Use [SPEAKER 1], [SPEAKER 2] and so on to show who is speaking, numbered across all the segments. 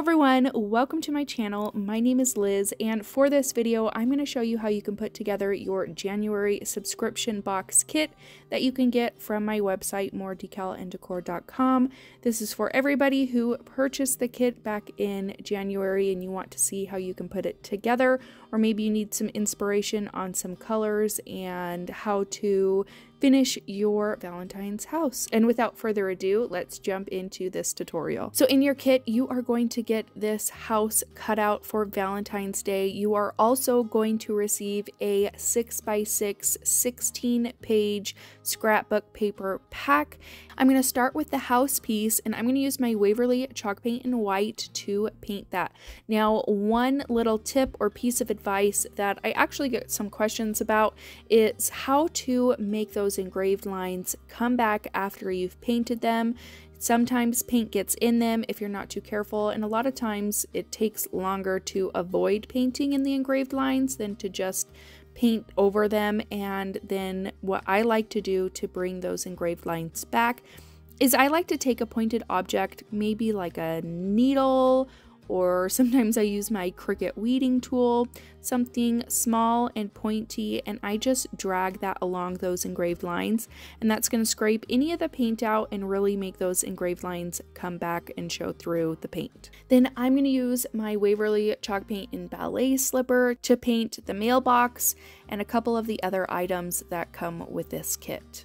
[SPEAKER 1] everyone, welcome to my channel. My name is Liz, and for this video I'm going to show you how you can put together your January subscription box kit that you can get from my website moredecalanddecor.com. This is for everybody who purchased the kit back in January and you want to see how you can put it together, or maybe you need some inspiration on some colors and how to finish your Valentine's house. And without further ado, let's jump into this tutorial. So in your kit, you are going to get this house cut out for Valentine's Day. You are also going to receive a 6x6 16-page scrapbook paper pack. I'm going to start with the house piece, and I'm going to use my Waverly chalk paint in white to paint that. Now, one little tip or piece of advice that I actually get some questions about is how to make those engraved lines come back after you've painted them. Sometimes paint gets in them if you're not too careful, and a lot of times it takes longer to avoid painting in the engraved lines than to just paint over them. And then what I like to do to bring those engraved lines back is I like to take a pointed object, maybe like a needle, or sometimes I use my Cricut weeding tool, something small and pointy, and I just drag that along those engraved lines, and that's going to scrape any of the paint out and really make those engraved lines come back and show through the paint. Then I'm going to use my Waverly chalk paint in Ballet Slipper to paint the mailbox and a couple of the other items that come with this kit.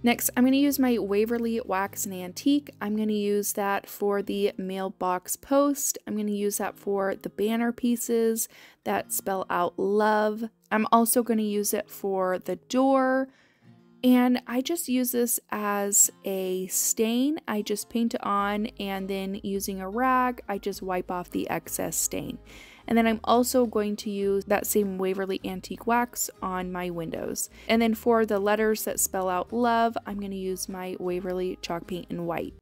[SPEAKER 1] Next, I'm going to use my Waverly Wax and Antique. I'm going to use that for the mailbox post. I'm going to use that for the banner pieces that spell out love. I'm also going to use it for the door. And I just use this as a stain. I just paint it on, and then using a rag, I just wipe off the excess stain. And then I'm also going to use that same Waverly Antique Wax on my windows. And then for the letters that spell out love, I'm going to use my Waverly chalk paint in white.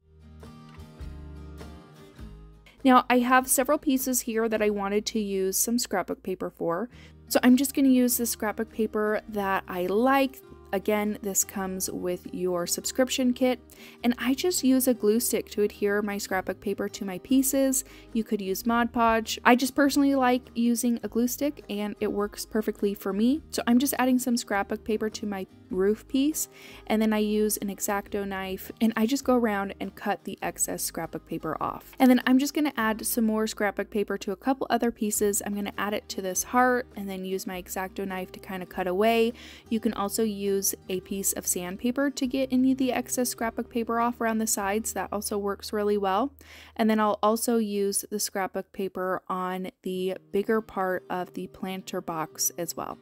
[SPEAKER 1] Now, I have several pieces here that I wanted to use some scrapbook paper for. So I'm just going to use the scrapbook paper that I like. Again, this comes with your subscription kit, and I just use a glue stick to adhere my scrapbook paper to my pieces. You could use Mod Podge. I just personally like using a glue stick, and it works perfectly for me. So I'm just adding some scrapbook paper to my roof piece, and then I use an X-Acto knife, and I just go around and cut the excess scrapbook paper off. And then I'm just going to add some more scrapbook paper to a couple other pieces. I'm going to add it to this heart, and then use my X-Acto knife to kind of cut away. You can also use a piece of sandpaper to get any of the excess scrapbook paper off around the sides. That also works really well. And then I'll also use the scrapbook paper on the bigger part of the planter box as well.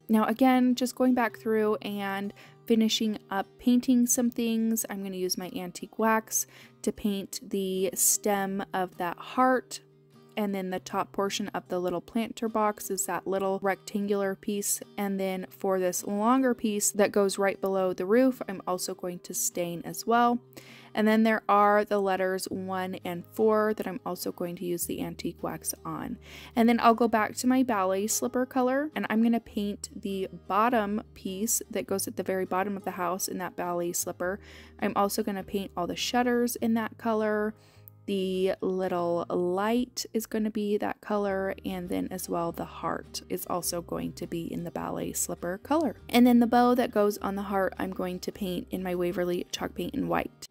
[SPEAKER 1] Now again, just going back through and finishing up painting some things. I'm going to use my antique wax to paint the stem of that heart. And then the top portion of the little planter box is that little rectangular piece. And then for this longer piece that goes right below the roof, I'm also going to stain as well. And then there are the letters 1 and 4 that I'm also going to use the antique wax on. And then I'll go back to my ballet slipper color, and I'm going to paint the bottom piece that goes at the very bottom of the house in that ballet slipper. I'm also going to paint all the shutters in that color. The little light is going to be that color, and then as well the heart is also going to be in the ballet slipper color. And then the bow that goes on the heart I'm going to paint in my Waverly chalk paint in white.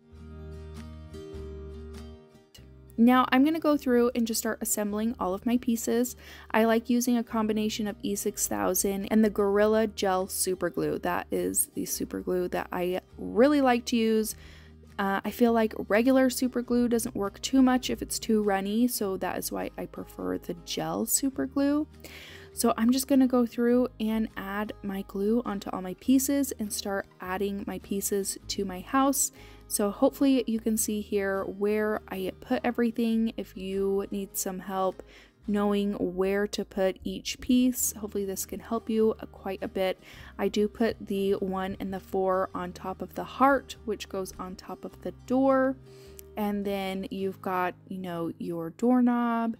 [SPEAKER 1] Now I'm going to go through and just start assembling all of my pieces. I like using a combination of E6000 and the Gorilla Gel Super Glue. That is the super glue that I really like to use. I feel like regular super glue doesn't work too much if it's too runny, so that is why I prefer the gel super glue. So I'm just going to go through and add my glue onto all my pieces and start adding my pieces to my house. So hopefully you can see here where I put everything. If you need some help knowing where to put each piece, hopefully this can help you quite a bit. I do put the 1 and the 4 on top of the heart, which goes on top of the door. And then you've got, you know, your doorknob,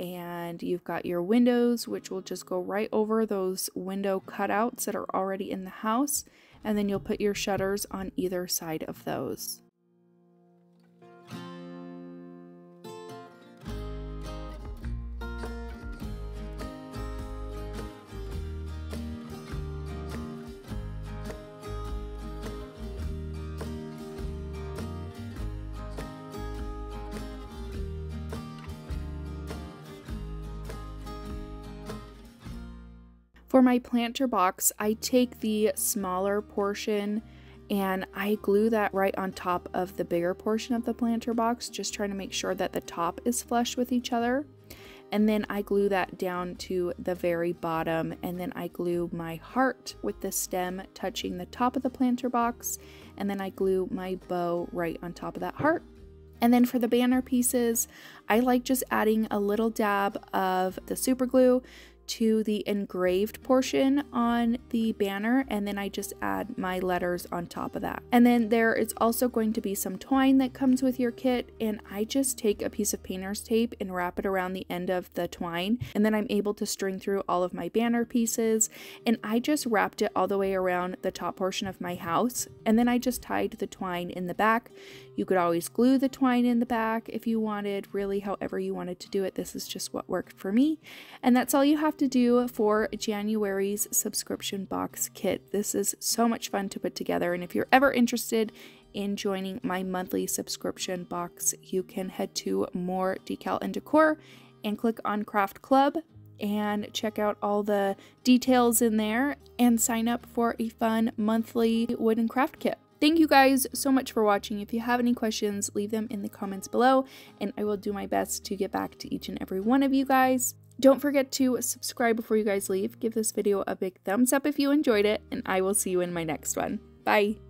[SPEAKER 1] and you've got your windows, which will just go right over those window cutouts that are already in the house. and then you'll put your shutters on either side of those. For my planter box, I take the smaller portion and I glue that right on top of the bigger portion of the planter box, just trying to make sure that the top is flush with each other. And then I glue that down to the very bottom, and then I glue my heart with the stem touching the top of the planter box, and then I glue my bow right on top of that heart. And then for the banner pieces, I like just adding a little dab of the super glue to the engraved portion on the banner, and then I just add my letters on top of that. And then there is also going to be some twine that comes with your kit, and I just take a piece of painter's tape and wrap it around the end of the twine, and then I'm able to string through all of my banner pieces. And I just wrapped it all the way around the top portion of my house, and then I just tied the twine in the back. You could always glue the twine in the back if you wanted, really however you wanted to do it. This is just what worked for me. And that's all you have to do for January's subscription box kit. This is so much fun to put together, and if you're ever interested in joining my monthly subscription box, you can head to More Decal and Decor and click on Craft Club and check out all the details in there and sign up for a fun monthly wooden craft kit. Thank you guys so much for watching. If you have any questions, leave them in the comments below, and I will do my best to get back to each and every one of you guys. Don't forget to subscribe before you guys leave. Give this video a big thumbs up if you enjoyed it, and I will see you in my next one. Bye!